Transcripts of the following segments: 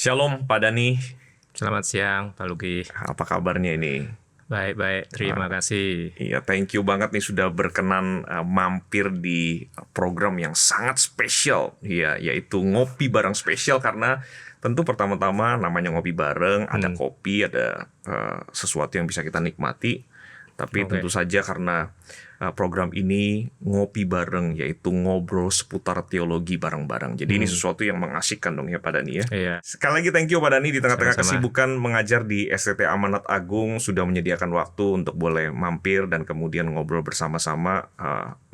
Shalom Pak Dani, Selamat siang, Pak Lugi. apa kabarnya ini? Baik-baik, terima kasih. Iya, thank you banget nih sudah berkenan mampir di program yang sangat spesial, ya, yaitu ngopi bareng spesial karena tentu pertama-tama namanya ngopi bareng, ada kopi, ada sesuatu yang bisa kita nikmati. Tapi tentu saja karena program ini ngopi bareng, yaitu ngobrol seputar teologi bareng-bareng. Jadi ini sesuatu yang mengasyikkan dong ya Pak Dani ya. Iya. Sekali lagi thank you Pak Dani, di tengah-tengah Sama-sama. kesibukan mengajar di STT Amanat Agung sudah menyediakan waktu untuk boleh mampir dan kemudian ngobrol bersama-sama.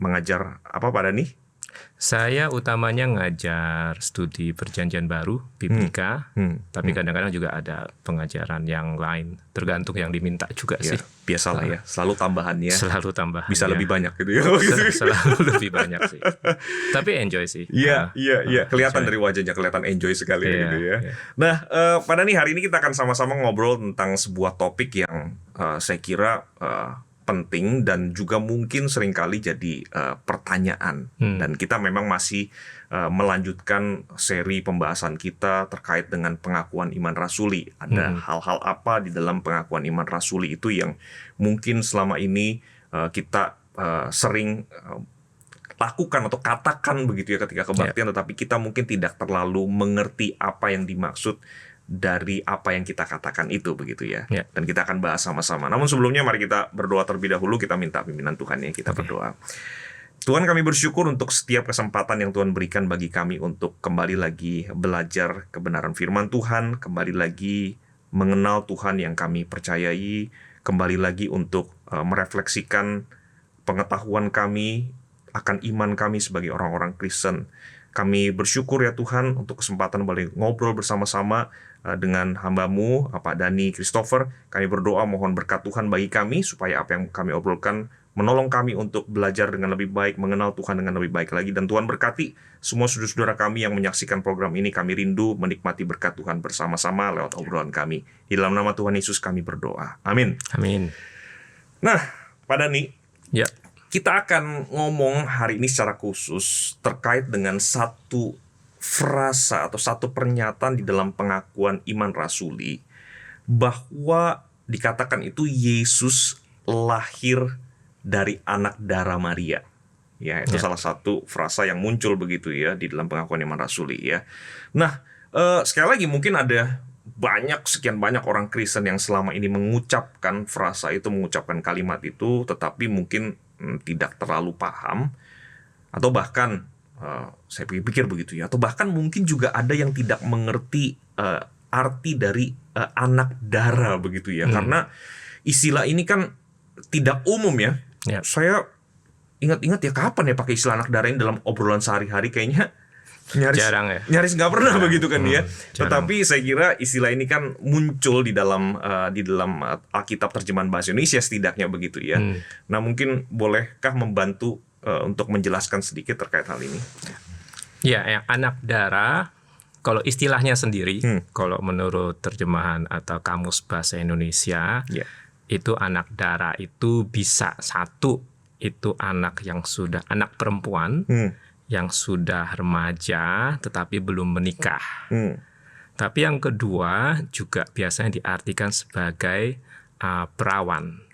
Mengajar apa Pak Dani? Saya utamanya ngajar studi perjanjian baru, Biblika, tapi kadang-kadang juga ada pengajaran yang lain, tergantung yang diminta juga Ya, sih. biasalah ya, selalu tambahannya. Selalu tambahan. Bisa lebih banyak gitu ya. Selalu lebih banyak sih. Tapi enjoy sih. Iya, kelihatan dari wajahnya, kelihatan enjoy sekali Iya, gitu ya. iya. Nah, Pak Dani, hari ini kita akan sama-sama ngobrol tentang sebuah topik yang saya kira penting dan juga mungkin seringkali jadi pertanyaan. Dan kita memang masih melanjutkan seri pembahasan kita terkait dengan pengakuan iman rasuli. Ada hal-hal apa di dalam pengakuan iman rasuli itu yang mungkin selama ini kita sering lakukan atau katakan begitu ya ketika kebaktian, tetapi kita mungkin tidak terlalu mengerti apa yang dimaksud dari apa yang kita katakan itu begitu ya. Dan kita akan bahas sama-sama. Namun sebelumnya mari kita berdoa terlebih dahulu, kita minta pimpinan Tuhan ya, kita berdoa. Tuhan, kami bersyukur untuk setiap kesempatan yang Tuhan berikan bagi kami untuk kembali lagi belajar kebenaran firman Tuhan, kembali lagi mengenal Tuhan yang kami percayai, kembali lagi untuk merefleksikan pengetahuan kami akan iman kami sebagai orang-orang Kristen. Kami bersyukur ya Tuhan untuk kesempatan boleh ngobrol bersama-sama dengan hamba-Mu, Pak Dani Christopher. Kami berdoa mohon berkat Tuhan bagi kami, supaya apa yang kami obrolkan menolong kami untuk belajar dengan lebih baik, mengenal Tuhan dengan lebih baik lagi. Dan Tuhan berkati semua saudara-saudara kami yang menyaksikan program ini. Kami rindu menikmati berkat Tuhan bersama-sama lewat obrolan kami. Di dalam nama Tuhan Yesus kami berdoa. Amin. Amin. Nah, Pak Dani, Ya. kita akan ngomong hari ini secara khusus terkait dengan satu frasa atau satu pernyataan di dalam pengakuan iman rasuli, bahwa dikatakan itu Yesus lahir dari anak darah Maria. Ya, itu salah satu frasa yang muncul begitu ya di dalam pengakuan iman rasuli ya. Nah, sekali lagi mungkin ada sekian banyak orang Kristen yang selama ini mengucapkan frasa itu, mengucapkan kalimat itu, tetapi mungkin tidak terlalu paham, atau bahkan saya pikir begitu ya, atau bahkan mungkin juga ada yang tidak mengerti arti dari anak darah begitu ya, karena istilah ini kan tidak umum ya. Saya ingat-ingat ya, kapan ya pakai istilah anak darah ini dalam obrolan sehari-hari, kayaknya nyaris nggak pernah begitu kan ya. Tetapi saya kira istilah ini kan muncul di dalam Alkitab terjemahan bahasa Indonesia setidaknya begitu ya. Nah, mungkin bolehkah membantu untuk menjelaskan sedikit terkait hal ini? Ya, yang anak darah, kalau istilahnya sendiri, kalau menurut terjemahan atau kamus bahasa Indonesia, itu anak darah itu bisa satu, itu anak yang sudah anak perempuan, yang sudah remaja tetapi belum menikah. Tapi yang kedua juga biasanya diartikan sebagai perawan.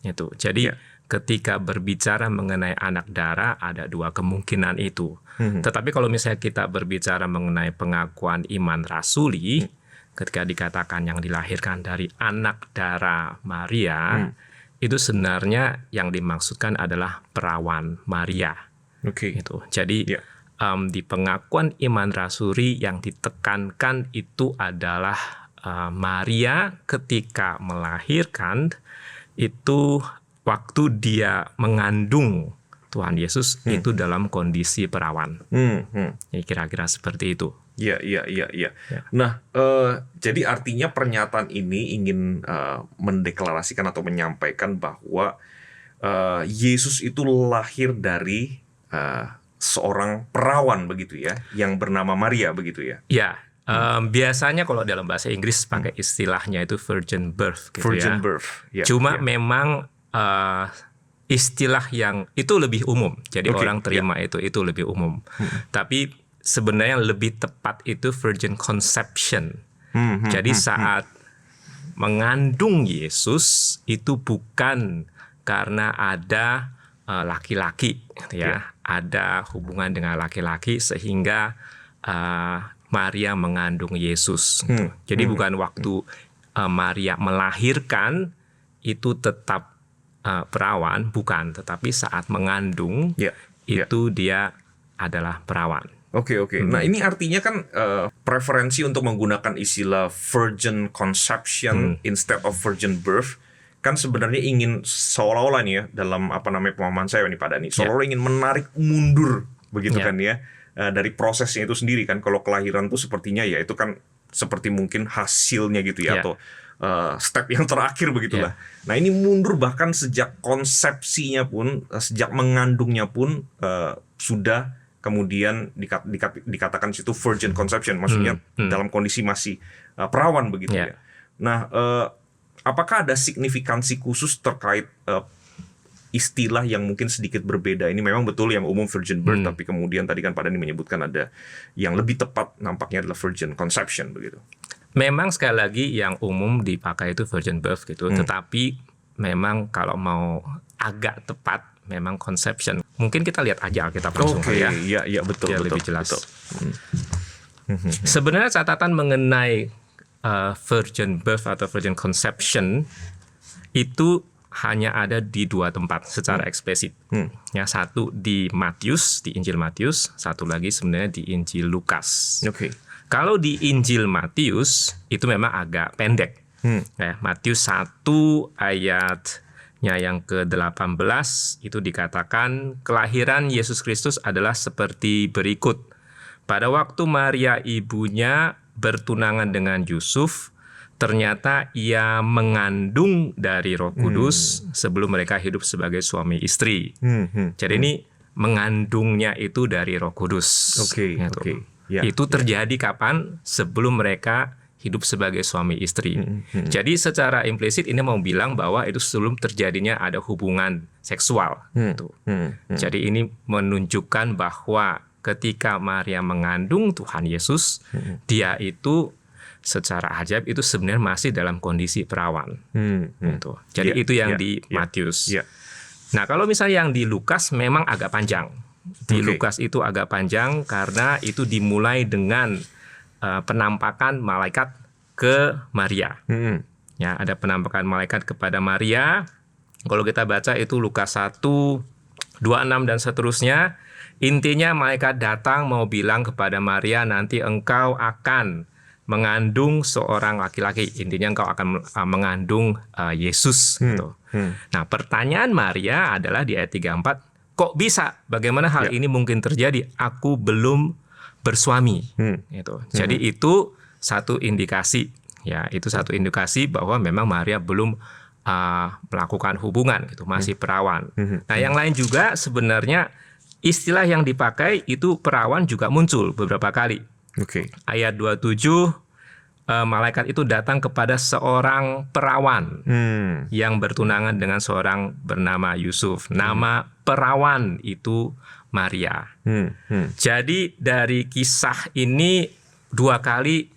Itu. Jadi ketika berbicara mengenai anak darah ada dua kemungkinan itu. Tetapi kalau misalnya kita berbicara mengenai pengakuan iman rasuli, ketika dikatakan yang dilahirkan dari anak darah Maria, itu sebenarnya yang dimaksudkan adalah perawan Maria. Gitu. Jadi di pengakuan iman rasuli yang ditekankan itu adalah Maria ketika melahirkan itu, waktu dia mengandung Tuhan Yesus itu dalam kondisi perawan. Kira-kira seperti itu. Iya. Nah, jadi artinya pernyataan ini ingin mendeklarasikan atau menyampaikan bahwa Yesus itu lahir dari seorang perawan begitu ya, yang bernama Maria begitu ya. Ya, biasanya kalau dalam bahasa Inggris pakai istilahnya itu virgin birth gitu Virgin ya. birth. Cuma memang istilah yang itu lebih umum. Jadi orang terima itu lebih umum. Tapi sebenarnya yang lebih tepat itu virgin conception. Jadi saat mengandung Yesus itu bukan karena ada laki-laki, ya, ada hubungan dengan laki-laki sehingga Maria mengandung Yesus. Jadi bukan waktu Maria melahirkan itu tetap perawan, bukan, tetapi saat mengandung itu dia adalah perawan. Oke. Nah, ini artinya kan preferensi untuk menggunakan istilah virgin conception instead of virgin birth kan sebenarnya ingin seolah-olah nih ya, dalam pemahaman saya nih Pak Dhani, seolah-olah ingin menarik mundur begitu kan ya, dari prosesnya itu sendiri kan. Kalau kelahiran tuh sepertinya ya itu kan seperti mungkin hasilnya gitu ya, atau step yang terakhir begitulah. Nah, ini mundur bahkan sejak konsepsinya pun, sejak mengandungnya pun sudah kemudian dikatakan situ virgin conception, maksudnya dalam kondisi masih perawan begitu ya. Nah, apakah ada signifikansi khusus terkait istilah yang mungkin sedikit berbeda? Ini memang betul yang umum virgin birth, tapi kemudian tadi kan Pak Dhani menyebutkan ada yang lebih tepat nampaknya adalah virgin conception begitu. Memang sekali lagi yang umum dipakai itu virgin birth gitu, tetapi memang kalau mau agak tepat memang conception. Mungkin kita lihat aja Alkitab langsung ya. Iya, betul. Lebih jelas. Sebenarnya catatan mengenai virgin birth atau virgin conception itu hanya ada di 2 tempat secara eksplisit. Ya, satu di Matius, di Injil Matius, satu lagi sebenarnya di Injil Lukas. Kalau di Injil Matius itu memang agak pendek. Ya, Matius 1 ayat yang ke-18 itu dikatakan kelahiran Yesus Kristus adalah seperti berikut. Pada waktu Maria ibunya bertunangan dengan Yusuf, ternyata ia mengandung dari Roh Kudus sebelum mereka hidup sebagai suami istri. Jadi ini mengandungnya itu dari Roh Kudus. Itu terjadi kapan? Sebelum mereka hidup sebagai suami istri. Jadi secara implisit ini mau bilang bahwa itu sebelum terjadinya ada hubungan seksual. Jadi ini menunjukkan bahwa ketika Maria mengandung Tuhan Yesus, dia itu secara ajaib itu sebenarnya masih dalam kondisi perawan. Jadi itu yang di Matius. Nah, kalau misalnya yang di Lukas memang agak panjang. Di Lukas itu agak panjang karena itu dimulai dengan penampakan malaikat ke Maria. Ya, ada penampakan malaikat kepada Maria. Kalau kita baca itu Lukas 1, 26 dan seterusnya, intinya malaikat datang mau bilang kepada Maria, nanti engkau akan mengandung seorang laki-laki. Intinya engkau akan mengandung Yesus. Gitu. Nah, pertanyaan Maria adalah di ayat 34, kok bisa? Bagaimana hal ini mungkin terjadi? Aku belum bersuami. Gitu. Jadi itu satu indikasi, ya, itu satu indikasi bahwa memang Maria belum melakukan hubungan, gitu, masih perawan. Nah, yang lain juga sebenarnya istilah yang dipakai itu perawan juga muncul beberapa kali. Ayat 27, malaikat itu datang kepada seorang perawan yang bertunangan dengan seorang bernama Yusuf. Nama perawan itu Maria. Jadi dari kisah ini 2 kali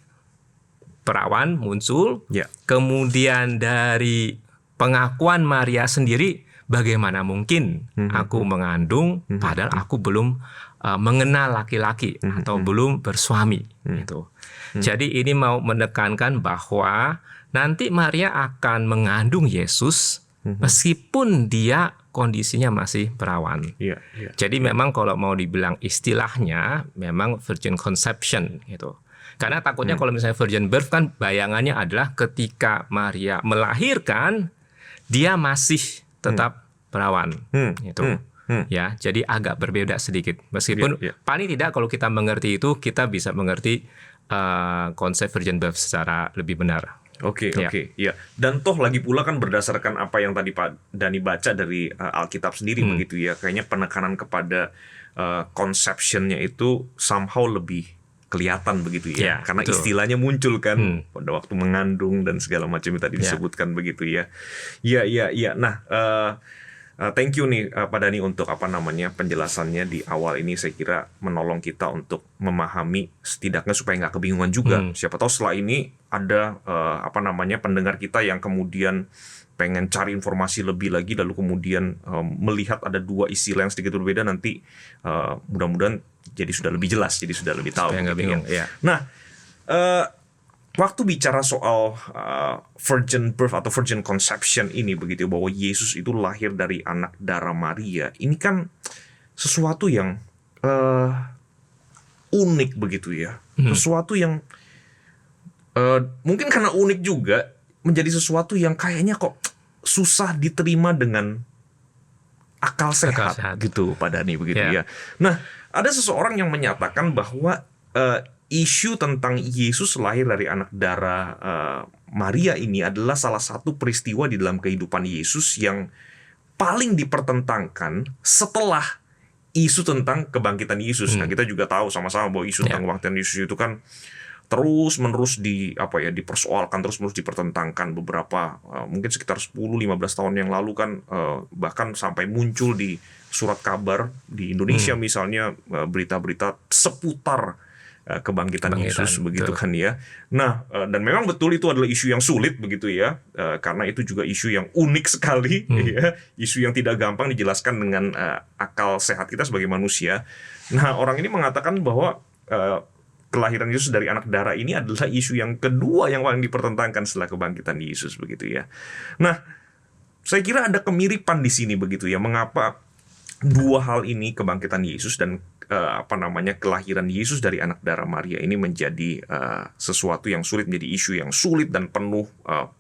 perawan muncul. Kemudian dari pengakuan Maria sendiri, bagaimana mungkin aku mengandung padahal aku belum mengenal laki-laki atau belum bersuami. Gitu. Jadi ini mau menekankan bahwa nanti Maria akan mengandung Yesus meskipun dia kondisinya masih perawan. Jadi memang kalau mau dibilang istilahnya memang virgin conception gitu. Karena takutnya kalau misalnya virgin birth kan bayangannya adalah ketika Maria melahirkan dia masih tetap perawan gitu. Ya, jadi agak berbeda sedikit. Meskipun paling tidak kalau kita mengerti itu kita bisa mengerti konsep virgin birth secara lebih benar. Oke. Dan toh lagi pula kan berdasarkan apa yang tadi Pak Dhani baca dari Alkitab sendiri begitu ya. Kayaknya penekanan kepada conception-nya itu somehow lebih kelihatan begitu ya. Karena betul. Istilahnya muncul kan pada waktu mengandung dan segala macam yang tadi disebutkan begitu ya. Iya. Nah, Thank you nih Pak Dhani untuk penjelasannya di awal ini. Saya kira menolong kita untuk memahami setidaknya supaya nggak kebingungan juga. Siapa tahu setelah ini ada pendengar kita yang kemudian pengen cari informasi lebih lagi, lalu kemudian melihat ada dua istilah yang sedikit berbeda, nanti mudah-mudahan jadi sudah lebih jelas, jadi sudah lebih tahu. Supaya nggak bingung. Ya. Nah, waktu bicara soal virgin birth atau virgin conception ini begitu, bahwa Yesus itu lahir dari anak darah Maria, ini kan sesuatu yang unik begitu ya. Sesuatu yang mungkin karena unik juga menjadi sesuatu yang kayaknya kok susah diterima dengan akal sehat gitu Pak Dhani begitu ya. Nah, ada seseorang yang menyatakan bahwa isu tentang Yesus lahir dari anak darah Maria ini adalah salah satu peristiwa di dalam kehidupan Yesus yang paling dipertentangkan setelah isu tentang kebangkitan Yesus. Nah, kita juga tahu sama-sama bahwa isu tentang kebangkitan Yesus itu kan terus-menerus dipersoalkan, terus-menerus dipertentangkan. Beberapa mungkin sekitar 10-15 tahun yang lalu kan bahkan sampai muncul di surat kabar di Indonesia misalnya berita-berita seputar kebangkitan Yesus begitu kan ya. Nah, dan memang betul itu adalah isu yang sulit begitu ya, karena itu juga isu yang unik sekali ya, isu yang tidak gampang dijelaskan dengan akal sehat kita sebagai manusia. Nah, orang ini mengatakan bahwa kelahiran Yesus dari anak darah ini adalah isu yang kedua yang paling dipertentangkan setelah kebangkitan Yesus begitu ya. Nah, saya kira ada kemiripan di sini begitu ya, mengapa dua hal ini, kebangkitan Yesus dan kelahiran Yesus dari anak darah Maria ini menjadi sesuatu yang sulit, menjadi isu yang sulit dan penuh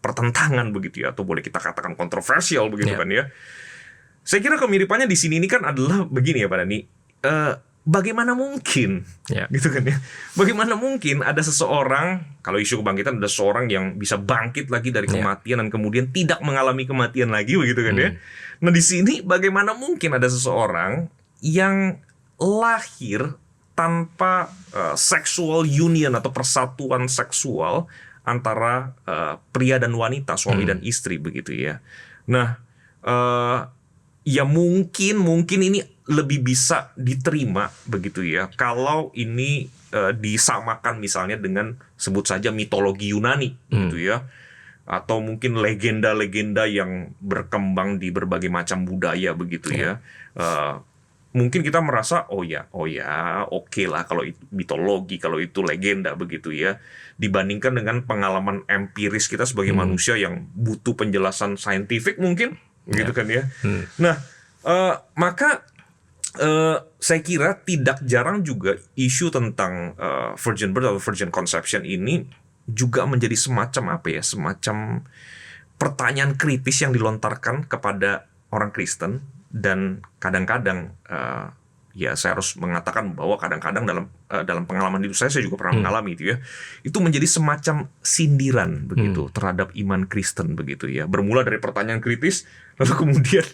pertentangan begitu ya, atau boleh kita katakan kontroversial begitu kan ya. Saya kira kemiripannya di sini ini kan adalah begini ya Pak Dhani, bagaimana mungkin gitu kan ya, bagaimana mungkin ada seseorang, kalau isu kebangkitan ada seseorang yang bisa bangkit lagi dari kematian dan kemudian tidak mengalami kematian lagi begitu kan ya. Nah, di sini bagaimana mungkin ada seseorang yang lahir tanpa sexual union atau persatuan seksual antara pria dan wanita, suami dan istri begitu ya. Nah, ya mungkin ini lebih bisa diterima begitu ya kalau ini disamakan misalnya dengan sebut saja mitologi Yunani gitu ya, atau mungkin legenda-legenda yang berkembang di berbagai macam budaya begitu ya. Mungkin kita merasa oke lah kalau itu mitologi, kalau itu legenda begitu ya, dibandingkan dengan pengalaman empiris kita sebagai manusia yang butuh penjelasan saintifik mungkin begitu kan ya. Nah, maka saya kira tidak jarang juga isu tentang virgin birth atau virgin conception ini juga menjadi semacam semacam pertanyaan kritis yang dilontarkan kepada orang Kristen. Dan kadang-kadang ya saya harus mengatakan bahwa kadang-kadang dalam pengalaman hidup saya juga pernah mengalami itu ya, itu menjadi semacam sindiran begitu terhadap iman Kristen begitu ya, bermula dari pertanyaan kritis lalu kemudian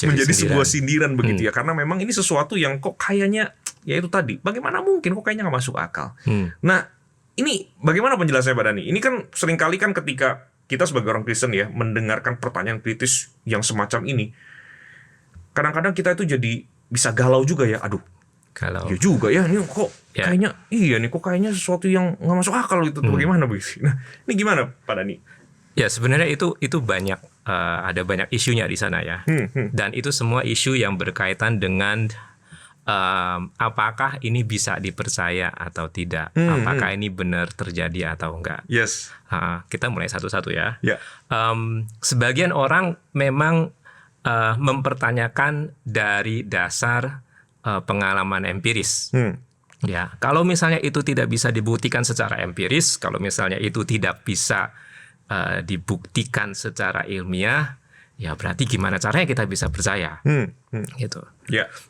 menjadi sebuah sindiran begitu ya, karena memang ini sesuatu yang kok kayaknya ya itu tadi, bagaimana mungkin, kok kayaknya nggak masuk akal. Nah, ini bagaimana penjelasannya Pak Dhani? Ini kan seringkali kan ketika kita sebagai orang Kristen ya mendengarkan pertanyaan kritis yang semacam ini, kadang-kadang kita itu jadi bisa galau juga ya. Aduh, galau. Ya juga ya, ini kok kayaknya kok kayaknya sesuatu yang nggak masuk akal gitu. Bagaimana begitu? Nah, ini gimana Pak Dhani? Ya sebenarnya itu banyak, ada banyak isunya di sana ya. Dan itu semua isu yang berkaitan dengan apakah ini bisa dipercaya atau tidak, apakah ini benar terjadi atau enggak. Yes. Kita mulai satu-satu ya. Sebagian orang memang mempertanyakan dari dasar pengalaman empiris. Ya, kalau misalnya itu tidak bisa dibuktikan secara empiris, kalau misalnya itu tidak bisa dibuktikan secara ilmiah, ya berarti gimana caranya kita bisa percaya? Gitu.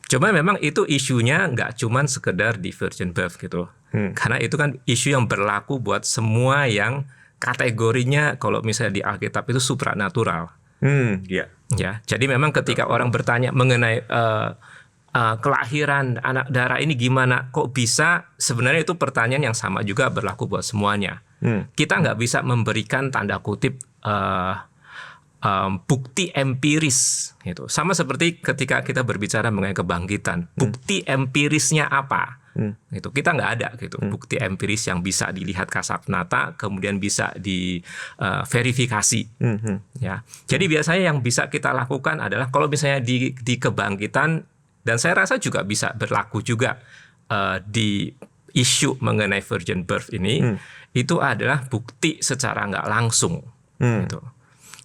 Cuma memang itu isunya nggak cuman sekedar di virgin birth gitu, karena itu kan isu yang berlaku buat semua yang kategorinya kalau misalnya di Alkitab itu supranatural. Ya, jadi memang ketika orang bertanya mengenai kelahiran anak darah ini gimana, kok bisa, sebenarnya itu pertanyaan yang sama juga berlaku buat semuanya. Kita nggak bisa memberikan tanda kutip bukti empiris gitu. Sama seperti ketika kita berbicara mengenai kebangkitan, bukti empirisnya apa? Gitu. Kita nggak ada gitu bukti empiris yang bisa dilihat kasat mata, kemudian bisa diverifikasi. Ya. Jadi biasanya yang bisa kita lakukan adalah kalau misalnya di kebangkitan, dan saya rasa juga bisa berlaku juga di isu mengenai virgin birth ini, itu adalah bukti secara nggak langsung. Gitu.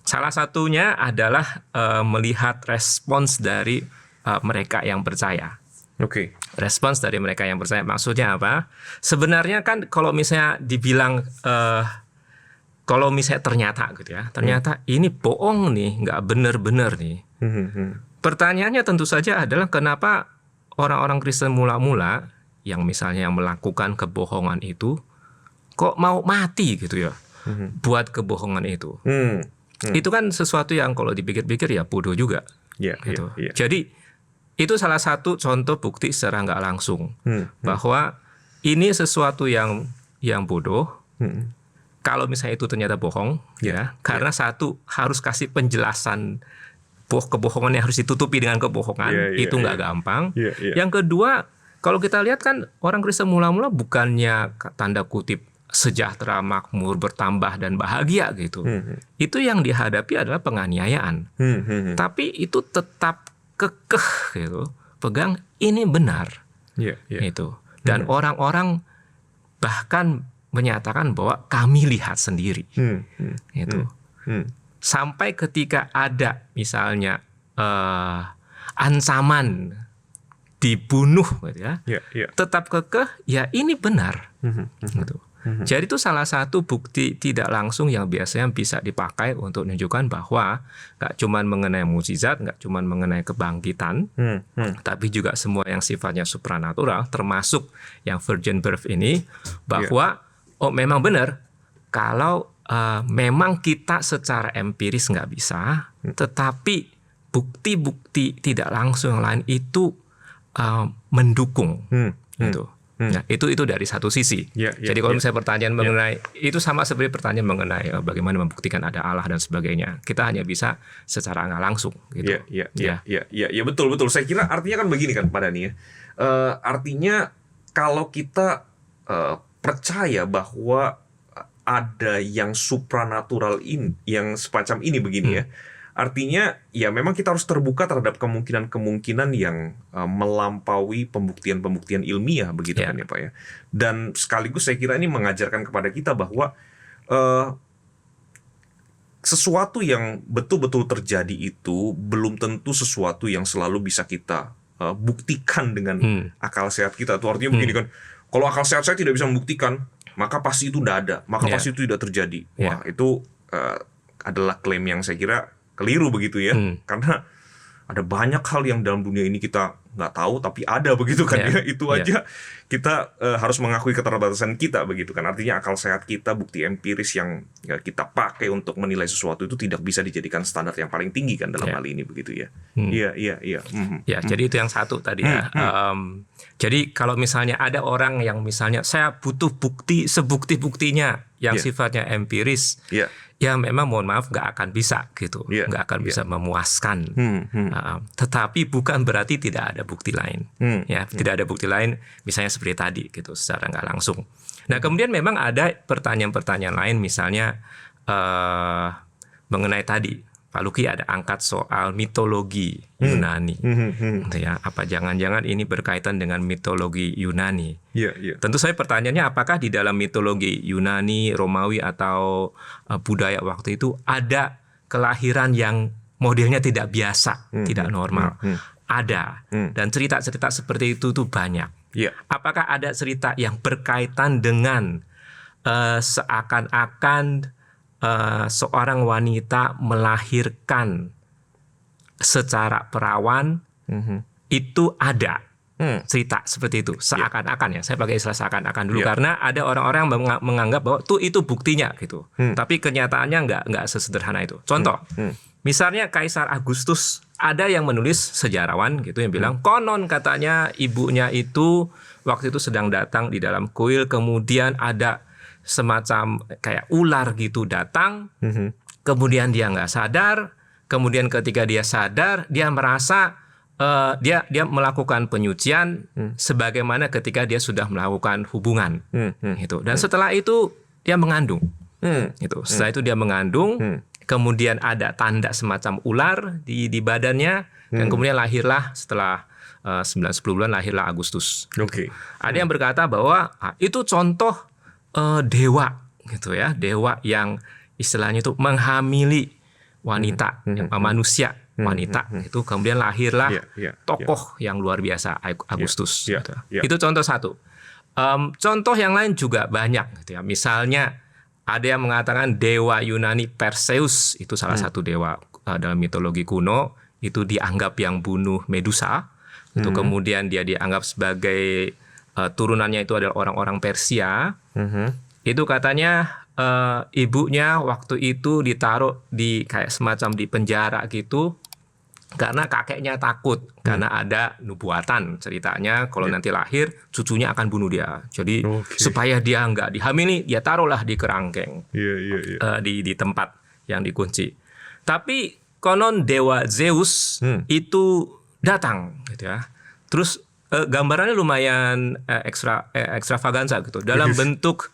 Salah satunya adalah melihat respons dari mereka yang percaya. Oke. Respons dari mereka yang percaya maksudnya apa? Sebenarnya kan kalau misalnya dibilang kalau misalnya ternyata ini bohong nih, nggak benar-benar nih. Pertanyaannya tentu saja adalah kenapa orang-orang Kristen mula-mula yang misalnya yang melakukan kebohongan itu kok mau mati gitu ya buat kebohongan itu. Itu kan sesuatu yang kalau dipikir-pikir ya bodoh juga. Gitu. Jadi itu salah satu contoh bukti secara nggak langsung bahwa ini sesuatu yang bodoh. Kalau misalnya itu ternyata bohong, karena satu harus kasih penjelasan kebohongan yang harus ditutupi dengan kebohongan, itu nggak gampang. Yang kedua, kalau kita lihat kan orang Kristen mula-mula bukannya tanda kutip sejahtera, makmur, bertambah dan bahagia gitu. Itu yang dihadapi adalah penganiayaan. Tapi itu tetap kekeh gitu, pegang ini benar. Itu. Dan orang-orang bahkan menyatakan bahwa kami lihat sendiri. Itu. Sampai ketika ada misalnya ancaman dibunuh gitu ya. Tetap kekeh, ya ini benar. Gitu. Jadi itu salah satu bukti tidak langsung yang biasanya bisa dipakai untuk menunjukkan bahwa nggak cuma mengenai mukjizat, nggak cuma mengenai kebangkitan, tapi juga semua yang sifatnya supranatural, termasuk yang virgin birth ini, bahwa memang benar kalau memang kita secara empiris nggak bisa, tetapi bukti-bukti tidak langsung yang lain itu mendukung itu. Nah, itu dari satu sisi. Jadi kalau misalnya pertanyaan mengenai itu sama seperti pertanyaan mengenai bagaimana membuktikan ada Allah dan sebagainya, kita hanya bisa secara nggak langsung. Gitu. Ya betul. Saya kira artinya kan begini kan Pak Dhani ya. Artinya kalau kita percaya bahwa ada yang supranatural yang semacam ini begini ya. Artinya ya memang kita harus terbuka terhadap kemungkinan-kemungkinan yang melampaui pembuktian-pembuktian ilmiah begitu kan ya Pak ya. Dan sekaligus saya kira ini mengajarkan kepada kita bahwa sesuatu yang betul-betul terjadi itu belum tentu sesuatu yang selalu bisa kita buktikan dengan akal sehat kita. Tuh artinya begini kan, kalau akal sehat saya tidak bisa membuktikan, maka pasti itu tidak ada, maka pasti itu tidak terjadi. Wah itu adalah klaim yang saya kira keliru begitu ya, karena ada banyak hal yang dalam dunia ini kita nggak tahu tapi ada begitu kan ya. Itu aja kita harus mengakui keterbatasan kita begitu kan. Artinya akal sehat kita, bukti empiris yang kita pakai untuk menilai sesuatu itu tidak bisa dijadikan standar yang paling tinggi kan dalam hal ini begitu ya. Jadi itu yang satu tadi ya. Jadi kalau misalnya ada orang yang misalnya saya butuh bukti sebukti-buktinya yang sifatnya empiris, ya memang mohon maaf nggak akan bisa gitu, nggak akan bisa memuaskan. Tetapi bukan berarti tidak ada bukti lain. Tidak ada bukti lain, misalnya seperti tadi gitu, secara nggak langsung. Nah kemudian memang ada pertanyaan-pertanyaan lain, misalnya mengenai tadi Pak Luki ada angkat soal mitologi Yunani. Ya, apa jangan-jangan ini berkaitan dengan mitologi Yunani? Tentu saja pertanyaannya apakah di dalam mitologi Yunani, Romawi atau budaya waktu itu ada kelahiran yang modelnya tidak biasa, tidak normal? Ada. Dan cerita-cerita seperti itu tuh banyak. Apakah ada cerita yang berkaitan dengan seakan-akan seorang wanita melahirkan secara perawan? Itu ada cerita seperti itu, seakan-akan ya. Saya pakai istilah seakan-akan dulu karena ada orang-orang yang menganggap bahwa itu buktinya gitu. Tapi kenyataannya nggak sesederhana itu. Contoh, misalnya Kaisar Agustus, ada yang menulis sejarawan gitu yang bilang konon katanya ibunya itu waktu itu sedang datang di dalam kuil, kemudian ada semacam kayak ular gitu datang, kemudian dia nggak sadar, kemudian ketika dia sadar, dia merasa dia melakukan penyucian sebagaimana ketika dia sudah melakukan hubungan, gitu. Dan setelah itu dia mengandung, gitu. Setelah itu dia mengandung, kemudian ada tanda semacam ular di badannya, dan kemudian lahirlah setelah 9-10 bulan lahirlah Agustus. Ada yang berkata bahwa itu contoh dewa, gitu ya, dewa yang istilahnya itu menghamili wanita, manusia. Wanita itu kemudian lahirlah tokoh yang luar biasa Agustus. Gitu. Itu contoh satu. Contoh yang lain juga banyak, gitu ya. Misalnya ada yang mengatakan dewa Yunani Perseus itu salah satu dewa dalam mitologi kuno, itu dianggap yang bunuh Medusa. Itu kemudian dia dianggap sebagai turunannya itu adalah orang-orang Persia. Itu katanya ibunya waktu itu ditaruh di kayak semacam di penjara gitu. Karena kakeknya takut, karena ada nubuatan ceritanya kalau nanti lahir cucunya akan bunuh dia. Jadi supaya dia nggak dihamili, dia taruhlah di kerangkeng, di tempat yang dikunci. Tapi konon dewa Zeus itu datang, gitu ya. Terus gambarannya lumayan ekstravaganza gitu, dalam bentuk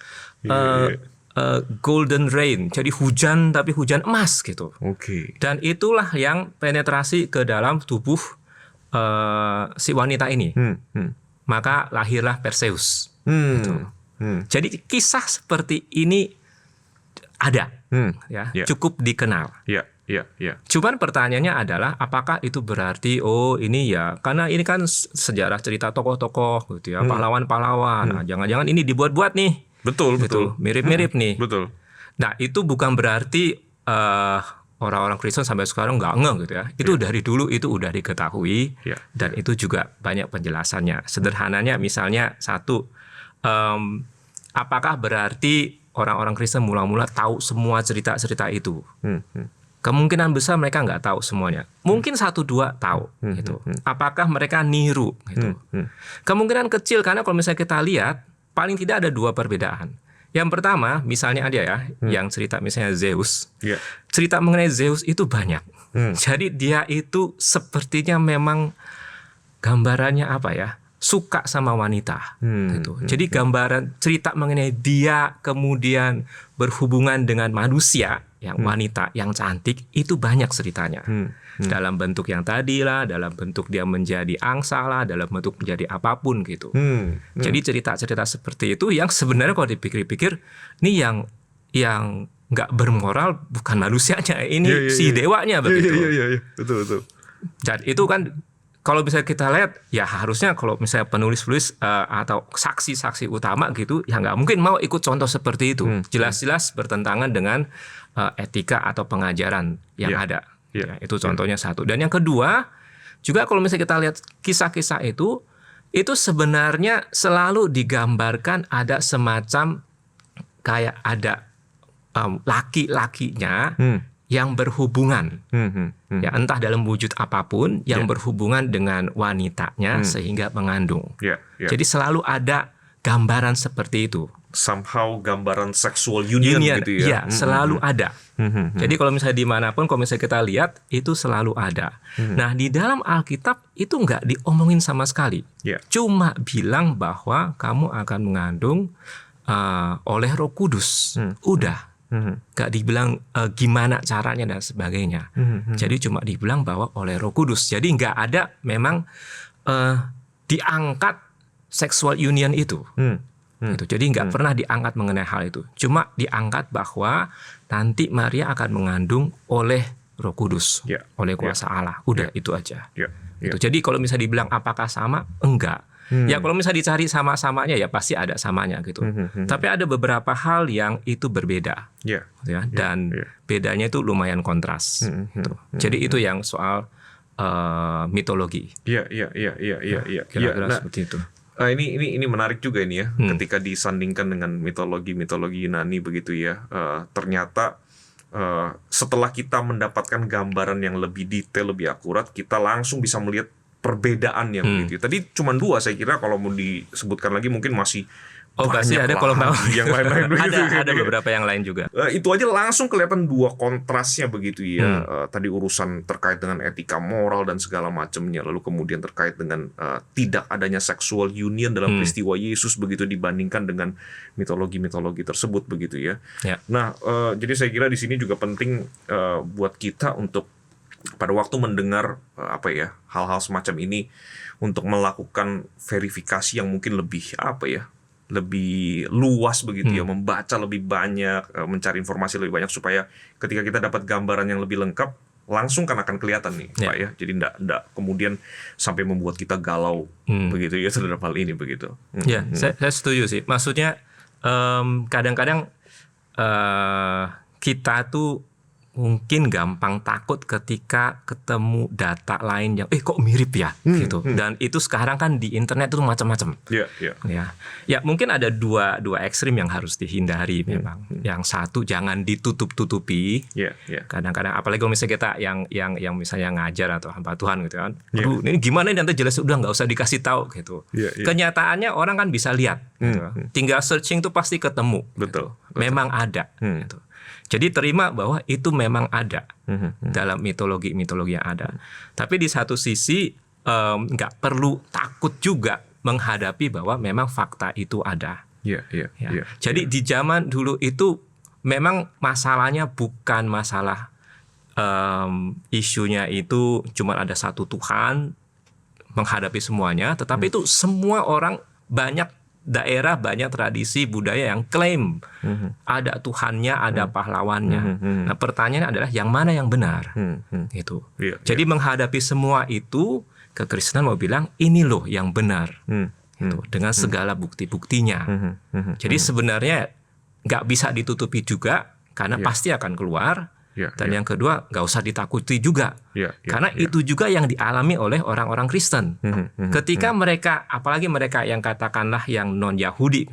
golden rain, jadi hujan tapi hujan emas gitu. Dan itulah yang penetrasi ke dalam tubuh si wanita ini. Maka lahirlah Perseus. Gitu. Jadi kisah seperti ini ada, cukup dikenal. Cuman pertanyaannya adalah apakah itu berarti ini ya karena ini kan sejarah cerita tokoh-tokoh gitu ya, pahlawan-pahlawan. Jangan-jangan ini dibuat-buat nih. Betul. Mirip-mirip nih. Betul. Nah, itu bukan berarti orang-orang Kristen sampai sekarang nggak ngeh gitu ya. Itu dari dulu itu udah diketahui dan itu juga banyak penjelasannya. Sederhananya misalnya satu, apakah berarti orang-orang Kristen mula-mula tahu semua cerita-cerita itu? Kemungkinan besar mereka nggak tahu semuanya. Mungkin 1-2 tahu gitu. Apakah mereka niru gitu? Kemungkinan kecil karena kalau misalnya kita lihat paling tidak ada 2 perbedaan. Yang pertama, misalnya ada ya, yang cerita misalnya Zeus. Cerita mengenai Zeus itu banyak. Jadi dia itu sepertinya memang gambarannya apa ya? Suka sama wanita. Gitu. Jadi gambaran cerita mengenai dia kemudian berhubungan dengan manusia, yang wanita, yang cantik, itu banyak ceritanya. Dalam bentuk yang tadi lah, dalam bentuk dia menjadi angsa lah, dalam bentuk menjadi apapun gitu. Jadi cerita-cerita seperti itu yang sebenarnya kalau dipikir-pikir, ini yang nggak bermoral bukan manusianya, ini si dewanya begitu. Betul. Dan itu kan kalau misalnya kita lihat, ya harusnya kalau misalnya penulis-penulis atau saksi-saksi utama gitu, ya nggak mungkin mau ikut contoh seperti itu. Jelas-jelas bertentangan dengan etika atau pengajaran yang ada. Ya, itu contohnya satu. Dan yang kedua, juga kalau misalnya kita lihat kisah-kisah itu sebenarnya selalu digambarkan ada semacam kayak ada laki-lakinya yang berhubungan, ya entah dalam wujud apapun yang berhubungan dengan wanitanya sehingga mengandung. Jadi selalu ada gambaran seperti itu. Somehow gambaran sexual union gitu ya. Iya, selalu ada. Jadi kalau misalnya dimanapun, kalau misalnya kita lihat itu selalu ada. Nah di dalam Alkitab itu nggak diomongin sama sekali. Cuma bilang bahwa kamu akan mengandung oleh Roh Kudus. Udah. Gak dibilang gimana caranya dan sebagainya. Jadi cuma dibilang bahwa oleh Roh Kudus. Jadi nggak ada memang diangkat sexual union itu. Gitu. Jadi nggak pernah diangkat mengenai hal itu. Cuma diangkat bahwa nanti Maria akan mengandung oleh Roh Kudus, oleh kuasa Allah. Udah itu aja. Gitu. Jadi kalau misalnya dibilang apakah sama? Enggak. Ya kalau misalnya dicari sama-samanya ya pasti ada samanya gitu. Tapi ada beberapa hal yang itu berbeda. Dan bedanya itu lumayan kontras. Gitu. Jadi itu yang soal mitologi. Kira-kira seperti itu. Ini menarik juga ini ya, ketika disandingkan dengan mitologi Yunani begitu ya. Ternyata setelah kita mendapatkan gambaran yang lebih detail, lebih akurat, kita langsung bisa melihat perbedaan yang begitu. Tadi cuma 2 saya kira, kalau mau disebutkan lagi mungkin masih Oh, pasti ada kolom bawah. Yang lain-lain begitu. Ada beberapa yang lain juga. Itu aja langsung kelihatan dua kontrasnya begitu ya. Tadi urusan terkait dengan etika moral dan segala macamnya, lalu kemudian terkait dengan tidak adanya sexual union dalam peristiwa Yesus begitu dibandingkan dengan mitologi-mitologi tersebut begitu ya. Nah, jadi saya kira di sini juga penting buat kita untuk pada waktu mendengar hal-hal semacam ini untuk melakukan verifikasi yang mungkin lebih lebih luas begitu ya, membaca lebih banyak, mencari informasi lebih banyak supaya ketika kita dapat gambaran yang lebih lengkap langsung akan kelihatan nih Pak ya. Jadi enggak kemudian sampai membuat kita galau begitu ya terhadap hal ini begitu. Saya setuju sih. Maksudnya kadang-kadang kita tuh mungkin gampang takut ketika ketemu data lain yang kok mirip ya gitu. Dan itu sekarang kan di internet itu macam-macam. Ya mungkin ada dua ekstrim yang harus dihindari memang. Yang satu jangan ditutup-tutupi. Kadang-kadang apalagi kalau misalnya kita yang misalnya ngajar atau hamba Tuhan gitu kan. Aduh, ini gimana nanti jelas udah nggak usah dikasih tahu gitu. Kenyataannya orang kan bisa lihat. Gitu. Tinggal searching tuh pasti ketemu. Betul. Memang ada. Gitu. Jadi terima bahwa itu memang ada dalam mitologi-mitologi yang ada. Tapi di satu sisi nggak perlu takut juga menghadapi bahwa memang fakta itu ada. Jadi di zaman dulu itu memang masalahnya bukan masalah isunya itu cuma ada satu Tuhan menghadapi semuanya, tetapi itu semua orang banyak daerah, banyak tradisi budaya yang klaim ada Tuhannya, ada pahlawannya. Nah, pertanyaannya adalah yang mana yang benar? Gitu. Jadi menghadapi semua itu, kekristenan mau bilang ini loh yang benar. Gitu. Dengan segala bukti-buktinya. Jadi sebenarnya nggak bisa ditutupi juga karena pasti akan keluar. Dan yang kedua nggak usah ditakuti juga karena itu juga yang dialami oleh orang-orang Kristen ketika mereka, apalagi mereka yang katakanlah yang non Yahudi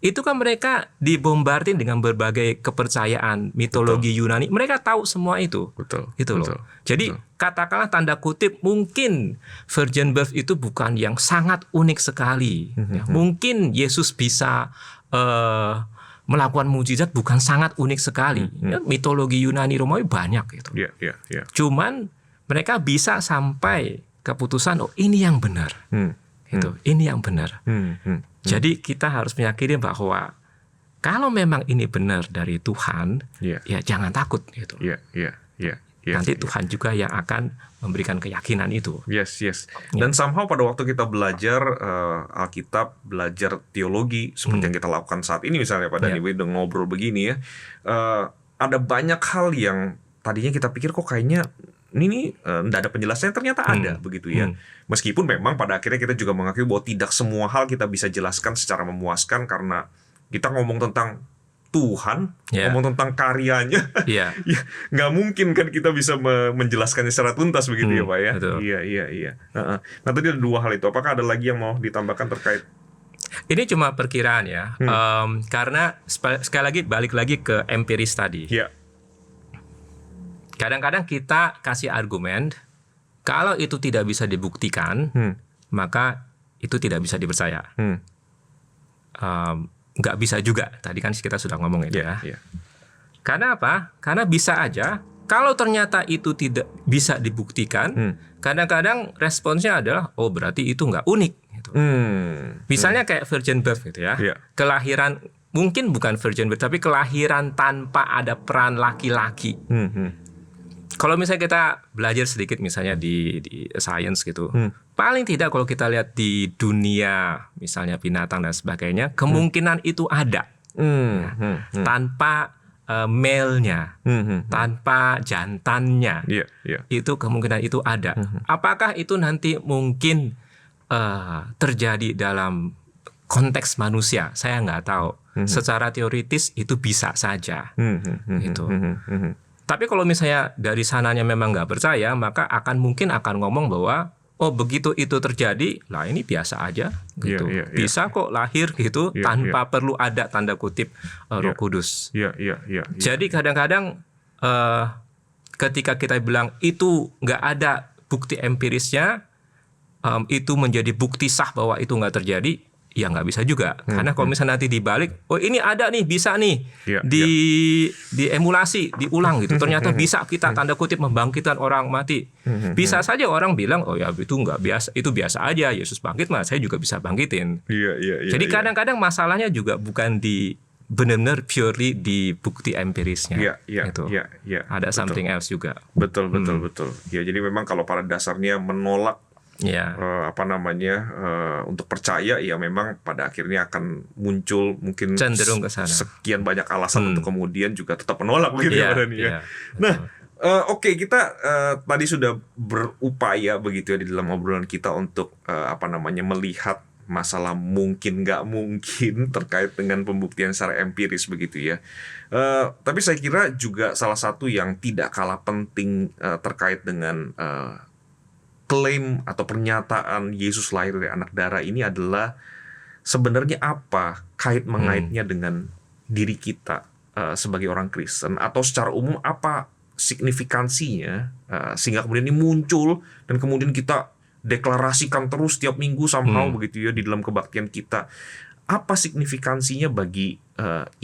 itu kan mereka dibombardin dengan berbagai kepercayaan mitologi Yunani, mereka tahu semua itu. Loh. Jadi katakanlah tanda kutip mungkin virgin birth itu bukan yang sangat unik sekali. Mungkin Yesus bisa melakukan mujizat bukan sangat unik sekali. Mitologi Yunani Romawi banyak gitu. Cuman mereka bisa sampai keputusan ini yang benar. Ini yang benar. Jadi kita harus meyakini bahwa kalau memang ini benar dari Tuhan, ya jangan takut gitu. Nanti Tuhan juga yang akan memberikan keyakinan itu. Dan somehow pada waktu kita belajar Alkitab, belajar teologi seperti yang kita lakukan saat ini misalnya pada udah ngobrol begini ya, ada banyak hal yang tadinya kita pikir kok kayaknya ini nggak ada penjelasannya, ternyata ada begitu ya. Meskipun memang pada akhirnya kita juga mengakui bahwa tidak semua hal kita bisa jelaskan secara memuaskan karena kita ngomong tentang Tuhan, ngomong tentang karyanya, ya nggak mungkin kan kita bisa menjelaskannya secara tuntas begitu ya Pak ya. Iya. Nah tadi ada dua hal itu. Apakah ada lagi yang mau ditambahkan terkait? Ini cuma perkiraan ya, karena sekali lagi balik lagi ke empiris tadi. Kadang-kadang kita kasih argumen kalau itu tidak bisa dibuktikan, maka itu tidak bisa dipercaya. Nggak bisa juga. Tadi kan kita sudah ngomong itu ya. Karena apa? Karena bisa aja kalau ternyata itu tidak bisa dibuktikan, kadang-kadang responsnya adalah berarti itu nggak unik gitu. Misalnya kayak virgin birth gitu ya. Kelahiran mungkin bukan virgin birth tapi kelahiran tanpa ada peran laki-laki. Kalau misalnya kita belajar sedikit misalnya di science gitu, paling tidak kalau kita lihat di dunia misalnya binatang dan sebagainya, kemungkinan itu ada tanpa male-nya, tanpa jantannya, itu kemungkinan itu ada. Apakah itu nanti mungkin terjadi dalam konteks manusia? Saya nggak tahu. Secara teoritis itu bisa saja, gitu. Tapi kalau misalnya dari sananya memang nggak percaya, maka mungkin akan ngomong bahwa begitu itu terjadi, lah ini biasa aja gitu. Bisa kok lahir gitu tanpa perlu ada tanda kutip Roh Kudus. Jadi kadang-kadang ketika kita bilang itu nggak ada bukti empirisnya, itu menjadi bukti sah bahwa itu nggak terjadi, Ya nggak bisa juga, karena kalau misalnya nanti dibalik, oh ini ada nih, bisa nih diemulasi, diulang gitu. Ternyata bisa kita tanda kutip membangkitkan orang mati. Bisa saja orang bilang, oh ya itu nggak biasa, itu biasa aja. Yesus bangkit mah saya juga bisa bangkitin. Jadi kadang-kadang masalahnya juga bukan di benar-benar purely di bukti empirisnya. Ada something else juga. Betul. Ya, jadi memang kalau pada dasarnya menolak untuk percaya, ya memang pada akhirnya akan muncul mungkin cenderung ke sana. Sekian banyak alasan untuk kemudian juga tetap menolak begitu ya Pak Dhani ya. Nah, oke, kita tadi sudah berupaya begitu ya di dalam obrolan kita untuk melihat masalah mungkin nggak mungkin terkait dengan pembuktian secara empiris begitu ya. Tapi saya kira juga salah satu yang tidak kalah penting terkait dengan klaim atau pernyataan Yesus lahir dari anak darah ini adalah sebenarnya apa kait-mengaitnya dengan diri kita sebagai orang Kristen, atau secara umum apa signifikansinya sehingga kemudian ini muncul dan kemudian kita deklarasikan terus tiap minggu somehow begitu ya di dalam kebaktian kita. Apa signifikansinya bagi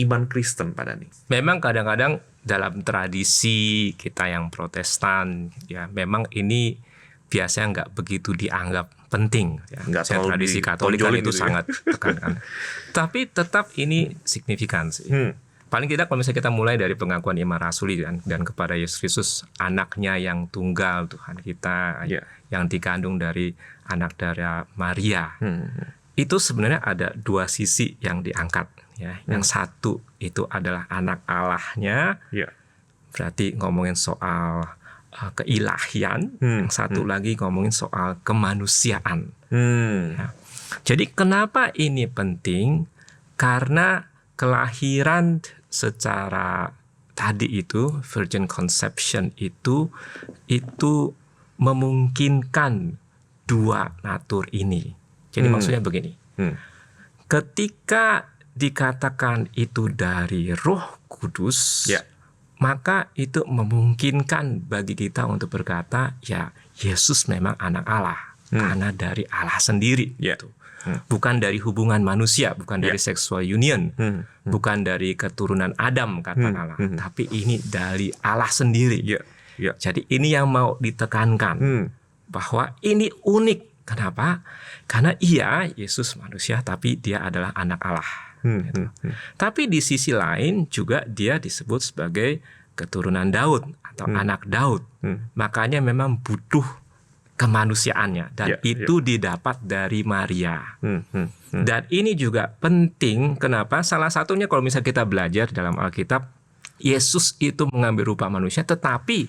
iman Kristen, Pak Dhani? Memang kadang-kadang dalam tradisi kita yang Protestan ya, memang ini biasanya nggak begitu dianggap penting ya. Tradisi Katolik kan itu sangat tekankan. Tapi tetap ini signifikan sih. Paling tidak kalau misalnya kita mulai dari pengakuan iman rasuli dan kepada Yesus Kristus, anaknya yang tunggal, Tuhan kita, yang dikandung dari anak darah Maria. Itu sebenarnya ada dua sisi yang diangkat ya. Yang satu itu adalah anak Allahnya, berarti ngomongin soal keilahian. Yang satu lagi ngomongin soal kemanusiaan. Ya. Jadi kenapa ini penting? Karena kelahiran secara tadi itu, virgin conception itu memungkinkan dua natur ini. Jadi maksudnya begini, ketika dikatakan itu dari Roh Kudus, maka itu memungkinkan bagi kita untuk berkata, ya Yesus memang anak Allah, karena dari Allah sendiri. Gitu. Bukan dari hubungan manusia, bukan dari sexual union, bukan dari keturunan Adam kata Allah, tapi ini dari Allah sendiri. Jadi ini yang mau ditekankan, bahwa ini unik. Kenapa? Karena Yesus manusia, tapi dia adalah anak Allah. Gitu. Tapi di sisi lain juga dia disebut sebagai keturunan Daud atau anak Daud. Makanya memang butuh kemanusiaannya, dan itu didapat dari Maria. Dan ini juga penting. Kenapa? Salah satunya kalau misalnya kita belajar dalam Alkitab, Yesus itu mengambil rupa manusia tetapi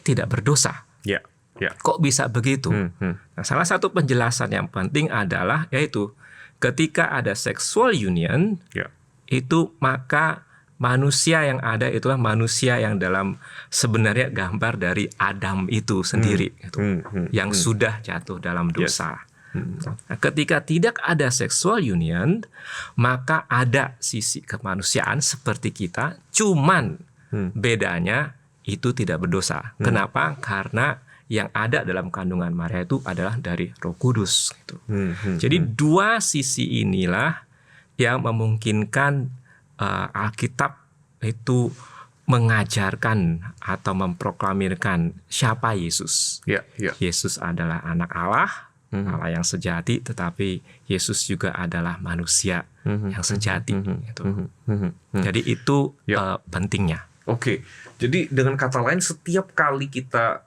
tidak berdosa. Kok bisa begitu? Nah, salah satu penjelasan yang penting adalah yaitu ketika ada sexual union, itu maka manusia yang ada itulah manusia yang dalam sebenarnya gambar dari Adam itu sendiri, yang sudah jatuh dalam dosa. Nah, ketika tidak ada sexual union, maka ada sisi kemanusiaan seperti kita, cuman bedanya itu tidak berdosa. Kenapa? Karena yang ada dalam kandungan Maria itu adalah dari Roh Kudus. Gitu. Jadi dua sisi inilah yang memungkinkan Alkitab itu mengajarkan atau memproklamirkan siapa Yesus. Yesus adalah anak Allah, Allah yang sejati, tetapi Yesus juga adalah manusia yang sejati. Gitu. Jadi itu pentingnya. Oke, jadi dengan kata lain setiap kali kita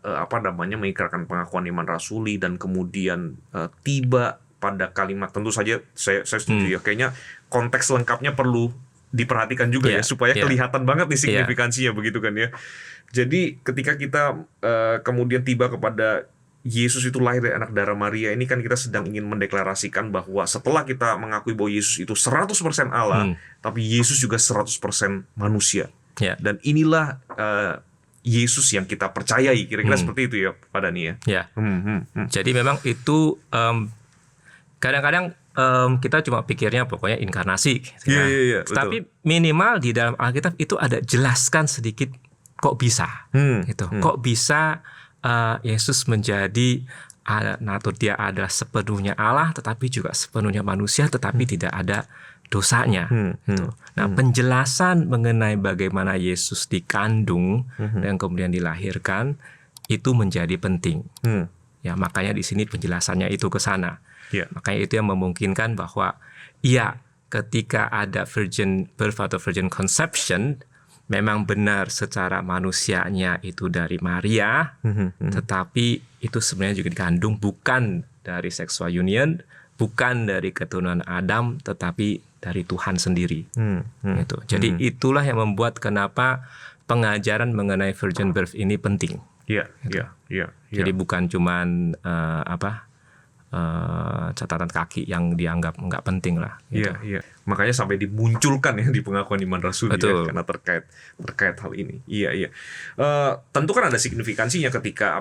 mengikrarkan pengakuan iman rasuli dan kemudian tiba pada kalimat, tentu saja saya setuju ya, kayaknya konteks lengkapnya perlu diperhatikan juga ya supaya kelihatan banget nih signifikansinya begitu kan ya. Jadi ketika kita kemudian tiba kepada Yesus itu lahir dari anak darah Maria, ini kan kita sedang ingin mendeklarasikan bahwa setelah kita mengakui bahwa Yesus itu 100% Allah, tapi Yesus juga 100% manusia. Dan inilah Yesus yang kita percayai, kira-kira seperti itu ya Pak Dhani ya. Jadi memang itu kadang-kadang kita cuma pikirnya pokoknya inkarnasi gitu kan. Tapi minimal di dalam Alkitab itu ada jelaskan sedikit kok bisa gitu. Kok bisa Yesus menjadi natur dia adalah sepenuhnya Allah, tetapi juga sepenuhnya manusia, tetapi tidak ada dosanya. Gitu. Nah, penjelasan mengenai bagaimana Yesus dikandung dan kemudian dilahirkan itu menjadi penting. Ya, makanya di sini penjelasannya itu ke sana. Makanya itu yang memungkinkan bahwa ketika ada virgin birth atau virgin conception, memang benar secara manusianya itu dari Maria, tetapi itu sebenarnya juga dikandung bukan dari sexual union, bukan dari keturunan Adam, tetapi dari Tuhan sendiri. Gitu. Jadi itulah yang membuat kenapa pengajaran mengenai virgin birth ini penting. Jadi bukan cuman catatan kaki yang dianggap nggak penting lah. Gitu. Makanya sampai dimunculkan ya di pengakuan iman rasuli ya, karena terkait hal ini. Tentu kan ada signifikansinya ketika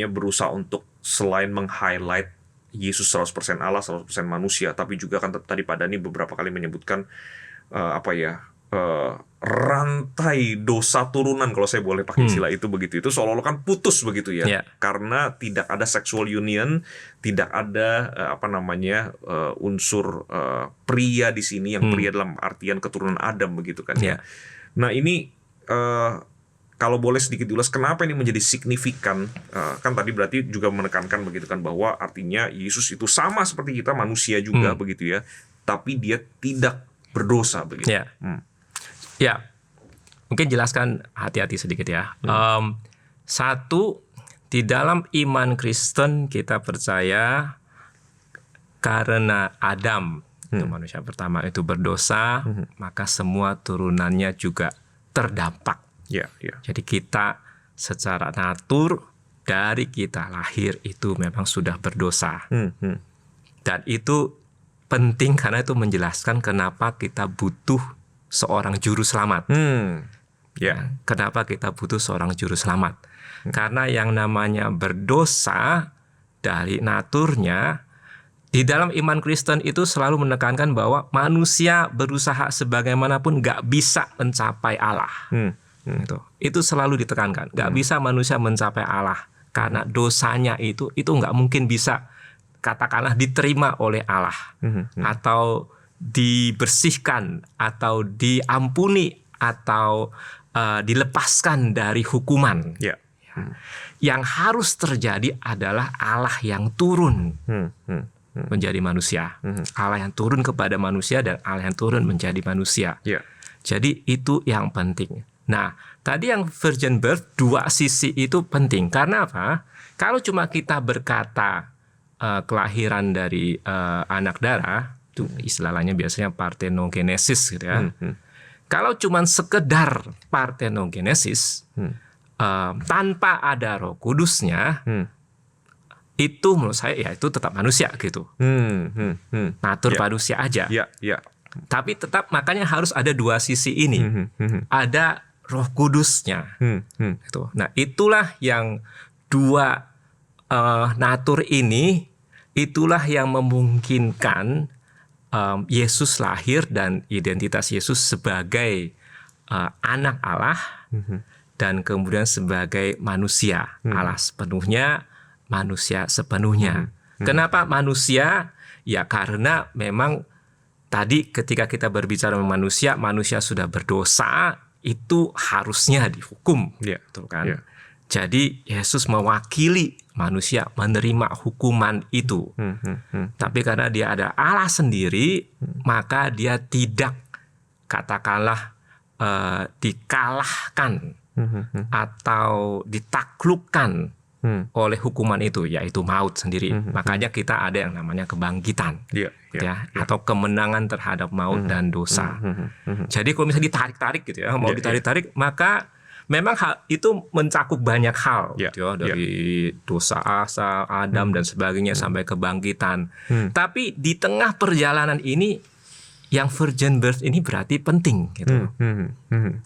berusaha untuk selain meng-highlight Yesus 100% Allah, 100% manusia, tapi juga kan tadi Pak Dhani beberapa kali menyebutkan rantai dosa turunan, kalau saya boleh pakai istilah itu begitu. Itu seolah-olah kan putus begitu ya. Karena tidak ada sexual union, tidak ada unsur pria di sini, yang pria dalam artian keturunan Adam begitu kan ya. Nah, ini kalau boleh sedikit diulas kenapa ini menjadi signifikan, kan tadi berarti juga menekankan begitu kan bahwa artinya Yesus itu sama seperti kita, manusia juga begitu ya, tapi dia tidak berdosa begitu. Ya, mungkin jelaskan hati-hati sedikit ya. Satu, di dalam iman Kristen kita percaya karena Adam, itu manusia pertama itu berdosa, maka semua turunannya juga terdampak. Jadi kita secara natur dari kita lahir itu memang sudah berdosa. Dan itu penting karena itu menjelaskan kenapa kita butuh seorang juru selamat. Kenapa kita butuh seorang juru selamat? Karena yang namanya berdosa dari naturnya, di dalam iman Kristen itu selalu menekankan bahwa manusia berusaha sebagaimanapun gak bisa mencapai Allah. Itu selalu ditekankan. Gak bisa manusia mencapai Allah karena dosanya itu gak mungkin bisa katakanlah diterima oleh Allah atau dibersihkan atau diampuni atau dilepaskan dari hukuman. Yang harus terjadi adalah Allah yang turun menjadi manusia. Allah yang turun kepada manusia dan Allah yang turun menjadi manusia. Jadi itu yang penting. Nah, tadi yang virgin birth, dua sisi itu penting. Karena apa? Kalau cuma kita berkata kelahiran dari anak darah, itu istilahnya biasanya parthenogenesis gitu ya. Kalau cuma sekedar parthenogenesis tanpa ada Roh Kudusnya, itu menurut saya ya itu tetap manusia gitu. Natur manusia aja. Tapi tetap makanya harus ada dua sisi ini. Ada Roh Kudusnya. Nah, itulah yang dua natur ini, itulah yang memungkinkan Yesus lahir dan identitas Yesus sebagai anak Allah dan kemudian sebagai manusia. Allah sepenuhnya, manusia sepenuhnya. Kenapa manusia? Ya karena memang tadi ketika kita berbicara manusia, manusia sudah berdosa, itu harusnya dihukum. Betul kan? Jadi Yesus mewakili manusia menerima hukuman itu. Tapi karena dia ada Allah sendiri, maka dia tidak katakanlah dikalahkan atau ditaklukkan oleh hukuman itu, yaitu maut sendiri. Makanya kita ada yang namanya kebangkitan, atau kemenangan terhadap maut dan dosa. Jadi kalau misalnya ditarik-tarik gitu ya, mau ditarik-tarik, maka memang hal itu mencakup banyak hal, gitu ya, dari dosa asal Adam dan sebagainya sampai kebangkitan. Tapi di tengah perjalanan ini, yang virgin birth ini berarti penting, gitu.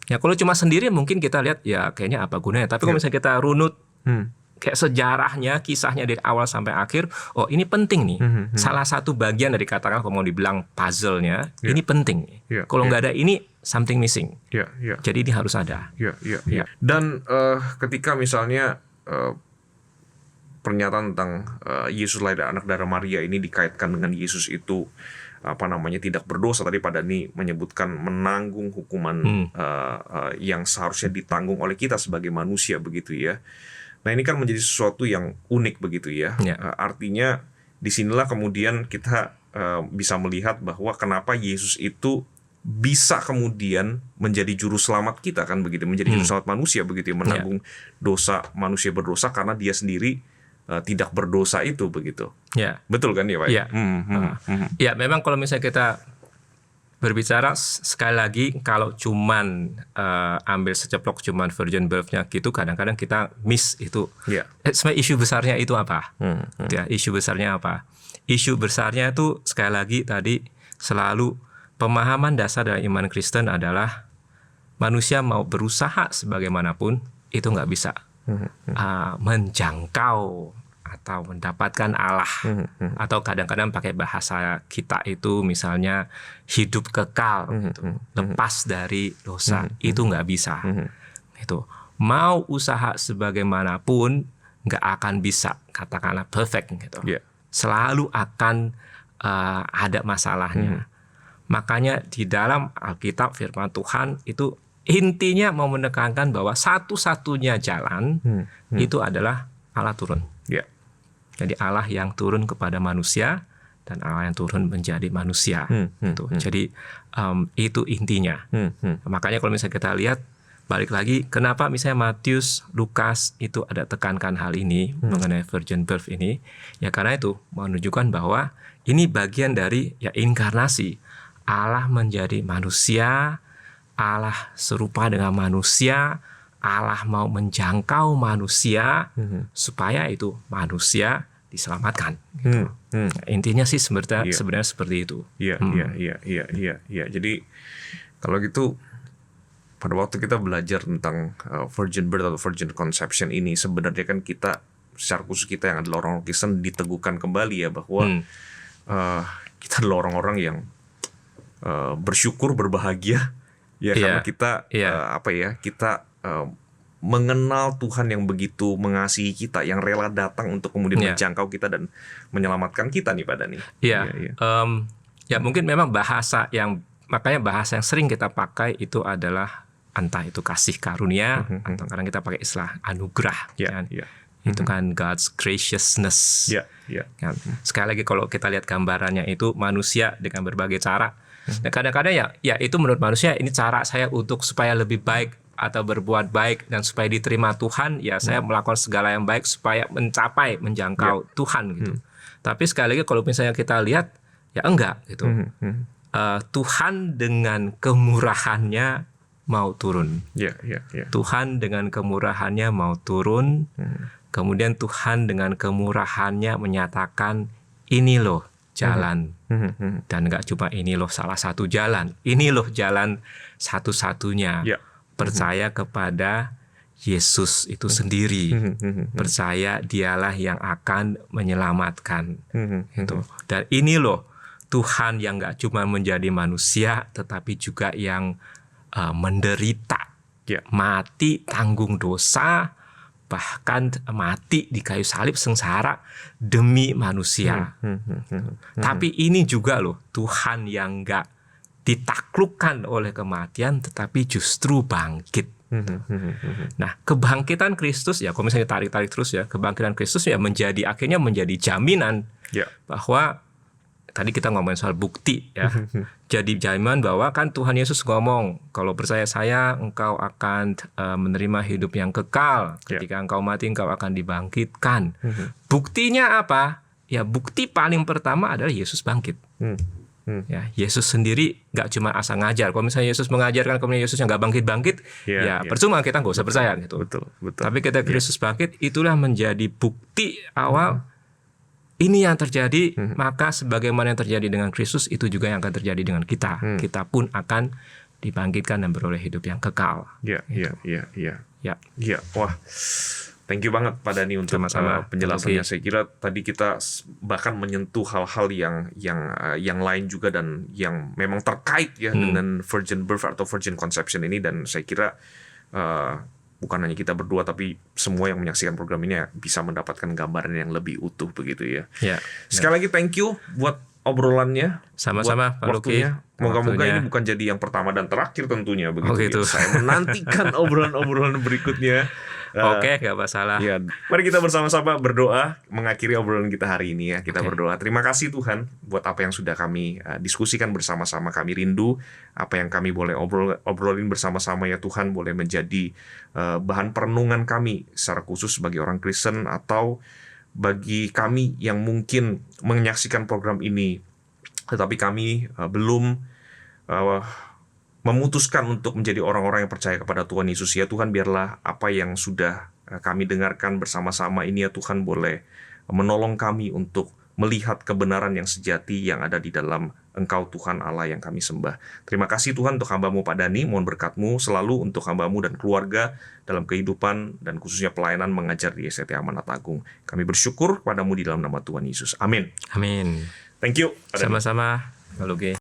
Ya kalau cuma sendiri mungkin kita lihat ya kayaknya apa gunanya. Tapi kalau misalnya kita runut kayak sejarahnya, kisahnya dari awal sampai akhir, oh ini penting nih. Salah satu bagian dari katakan kalau mau dibilang puzzle-nya, ini penting. Kalau nggak ada ini, something missing. Jadi ini harus ada. Dan ketika misalnya pernyataan tentang Yesus lahir dari anak darah Maria ini dikaitkan dengan Yesus itu tidak berdosa. Tadi Pak Dhani menyebutkan menanggung hukuman yang seharusnya ditanggung oleh kita sebagai manusia begitu ya. Nah ini kan menjadi sesuatu yang unik begitu ya. Artinya disinilah kemudian kita bisa melihat bahwa kenapa Yesus itu bisa kemudian menjadi juru selamat kita kan begitu, menjadi juru selamat manusia begitu ya, menanggung dosa manusia berdosa karena dia sendiri tidak berdosa itu begitu. Betul kan ya Pak? Ya, memang kalau misalnya kita berbicara sekali lagi, kalau cuman ambil seceplok cuman virgin birth-nya gitu, kadang-kadang kita miss itu. Sebenarnya isu besarnya itu apa? Ya, isu besarnya apa? Isu besarnya itu sekali lagi tadi selalu pemahaman dasar dari iman Kristen adalah manusia mau berusaha sebagaimanapun itu nggak bisa menjangkau atau mendapatkan Allah, atau kadang-kadang pakai bahasa kita itu misalnya hidup kekal, gitu. Lepas dari dosa, itu nggak bisa. Itu mau usaha sebagaimanapun nggak akan bisa, katakanlah perfect gitu. Selalu akan ada masalahnya. Makanya di dalam Alkitab firman Tuhan itu intinya mau menekankan bahwa satu-satunya jalan itu adalah Allah turun. Jadi Allah yang turun kepada manusia dan Allah yang turun menjadi manusia. Jadi itu intinya. Makanya kalau misalnya kita lihat balik lagi, kenapa misalnya Matius, Lukas itu ada tekankan hal ini mengenai virgin birth ini? Ya karena itu menunjukkan bahwa ini bagian dari ya inkarnasi. Allah menjadi manusia, Allah serupa dengan manusia, Allah mau menjangkau manusia supaya itu manusia diselamatkan. Gitu. Intinya sih sebenarnya seperti itu. Iya. Jadi kalau gitu pada waktu kita belajar tentang virgin birth atau virgin conception ini, sebenarnya kan kita secara khusus kita yang adalah orang Kristen diteguhkan kembali ya bahwa kita adalah orang-orang yang bersyukur, berbahagia ya karena kita kita mengenal Tuhan yang begitu mengasihi kita, yang rela datang untuk kemudian menjangkau kita dan menyelamatkan kita nih Pak Dhani. Ya mungkin memang makanya bahasa yang sering kita pakai itu adalah entah itu kasih karunia atau kadang kita pakai istilah anugerah. Itu kan God's graciousness. Kan? Sekali lagi kalau kita lihat gambarannya itu manusia dengan berbagai cara. Nah, kadang-kadang ya itu menurut manusia ini cara saya untuk supaya lebih baik atau berbuat baik dan supaya diterima Tuhan, ya saya melakukan segala yang baik supaya menjangkau Tuhan gitu. Tapi sekali lagi kalau misalnya kita lihat ya enggak gitu. Tuhan dengan kemurahannya mau turun. Tuhan dengan kemurahannya mau turun. Kemudian Tuhan dengan kemurahannya menyatakan ini loh jalan. Dan gak cuma ini loh salah satu jalan. Ini loh jalan satu-satunya. Percaya kepada Yesus itu sendiri. Percaya dialah yang akan menyelamatkan. Gitu. Dan ini loh Tuhan yang gak cuma menjadi manusia, tetapi juga yang menderita. Mati tanggung dosa, bahkan mati di kayu salib sengsara demi manusia. Tapi ini juga loh Tuhan yang gak ditaklukkan oleh kematian tetapi justru bangkit. Nah kebangkitan Kristus ya, kalau misalnya tarik terus ya, kebangkitan Kristus ya akhirnya menjadi jaminan bahwa tadi kita ngomongin soal bukti ya. Jadi jaminan bahwa kan Tuhan Yesus ngomong, kalau percaya saya engkau akan menerima hidup yang kekal. Ketika engkau mati engkau akan dibangkitkan. Buktinya apa? Ya bukti paling pertama adalah Yesus bangkit. Ya, Yesus sendiri nggak cuma asal ngajar. Kalau misalnya Yesus mengajarkan kemudian Yesus yang nggak bangkit-bangkit, percuma kita nggak usah percaya gitu. Betul. Tapi ketika Yesus bangkit, itulah menjadi bukti awal. Ini yang terjadi, maka sebagaimana yang terjadi dengan Kristus itu juga yang akan terjadi dengan kita. Kita pun akan dibangkitkan dan beroleh hidup yang kekal. Iya. Wah, thank you banget Pak Dhani untuk penjelasannya. Saya kira tadi kita bahkan menyentuh hal-hal yang lain juga dan yang memang terkait ya dengan virgin birth atau virgin conception ini, dan saya kira bukan hanya kita berdua, tapi semua yang menyaksikan program ini bisa mendapatkan gambaran yang lebih utuh begitu ya. Sekali lagi thank you buat obrolannya. Sama-sama Pak Luki. Moga-moga ini bukan jadi yang pertama dan terakhir tentunya begitu. Ya. Saya menantikan obrolan-obrolan berikutnya. Oke, gak masalah. Ya, mari kita bersama-sama berdoa mengakhiri obrolan kita hari ini ya. Kita berdoa. Terima kasih Tuhan buat apa yang sudah kami diskusikan bersama-sama. Kami rindu apa yang kami boleh obrolin bersama-sama ya Tuhan boleh menjadi bahan perenungan kami secara khusus bagi orang Kristen atau bagi kami yang mungkin menyaksikan program ini tetapi kami belum memutuskan untuk menjadi orang-orang yang percaya kepada Tuhan Yesus. Ya Tuhan, biarlah apa yang sudah kami dengarkan bersama-sama ini ya Tuhan boleh menolong kami untuk melihat kebenaran yang sejati yang ada di dalam Engkau Tuhan Allah yang kami sembah. Terima kasih Tuhan untuk hamba-Mu Pak Dhani, mohon berkat-Mu selalu untuk hamba-Mu dan keluarga dalam kehidupan dan khususnya pelayanan mengajar di STT Amanat Agung. Kami bersyukur kepada-Mu di dalam nama Tuhan Yesus. Amin. Amin. Thank you. Sama-sama Pak Luki.